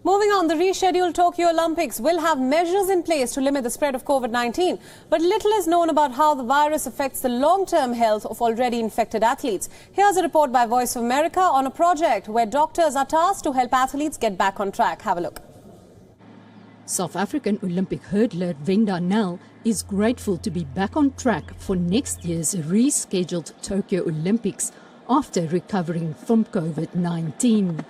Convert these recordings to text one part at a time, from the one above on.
Moving on, the rescheduled Tokyo Olympics will have measures in place to limit the spread of COVID-19. But little is known about how the virus affects the long-term health of already infected athletes. Here's a report by Voice of America on a project where doctors are tasked to help athletes get back on track. Have a look. South African Olympic hurdler Wenda Nel is grateful to be back on track for next year's rescheduled Tokyo Olympics after recovering from COVID-19.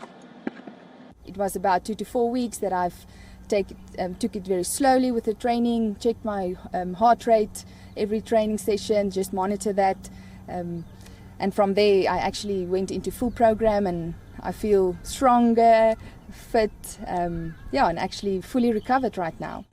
It was about 2 to 4 weeks that I've took it very slowly with the training, checked my heart rate every training session, just monitor that. And from there, I actually went into full program and I feel stronger, fit, and actually fully recovered right now.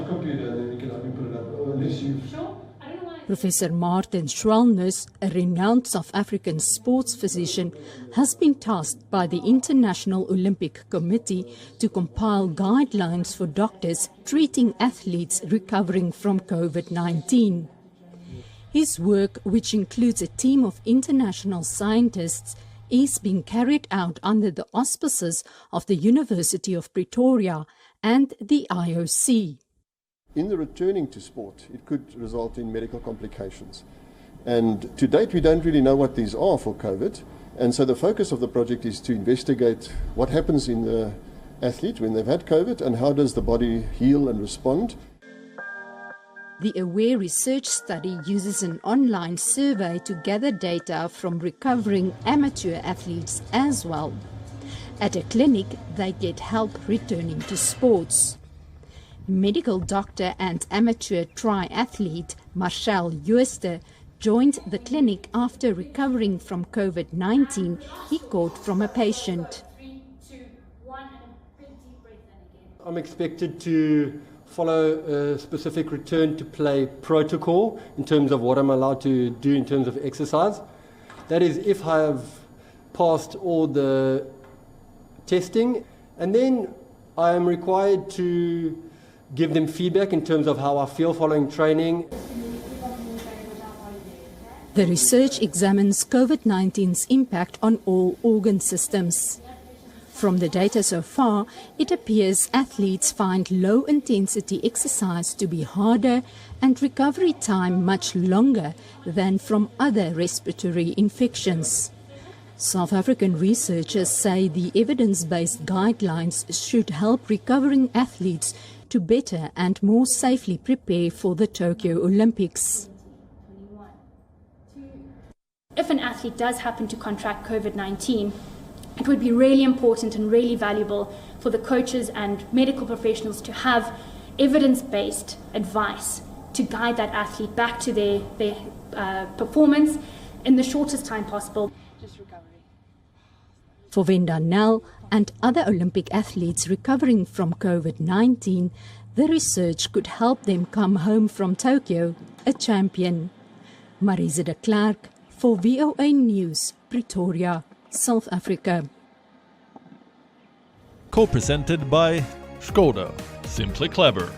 Professor Martin Schwalnus, a renowned South African sports physician, has been tasked by the International Olympic Committee to compile guidelines for doctors treating athletes recovering from COVID-19. His work, which includes a team of international scientists, is being carried out under the auspices of the University of Pretoria and the IOC. In the returning to sport, it could result in medical complications. And to date, we don't really know what these are for COVID. And so the focus of the project is to investigate what happens in the athlete when they've had COVID and how does the body heal and respond. The AWARE research study uses an online survey to gather data from recovering amateur athletes as well. At a clinic, they get help returning to sports. Medical doctor and amateur triathlete Marcel Jooste joined the clinic after recovering from COVID-19 he caught from a patient. I'm expected to follow a specific return to play protocol in terms of what I'm allowed to do in terms of exercise. That is, if I have passed all the testing, and then I am required to give them feedback in terms of how I feel following training. The research examines COVID-19's impact on all organ systems. From the data so far, it appears athletes find low-intensity exercise to be harder and recovery time much longer than from other respiratory infections. South African researchers say the evidence-based guidelines should help recovering athletes to better and more safely prepare for the Tokyo Olympics. If an athlete does happen to contract COVID-19, it would be really important and really valuable for the coaches and medical professionals to have evidence-based advice to guide that athlete back to their performance in the shortest time possible. For Wenda Nel and other Olympic athletes recovering from COVID-19, the research could help them come home from Tokyo a champion. Marise de Klerk for VOA News, Pretoria, South Africa. Co-presented by Skoda. Simply clever.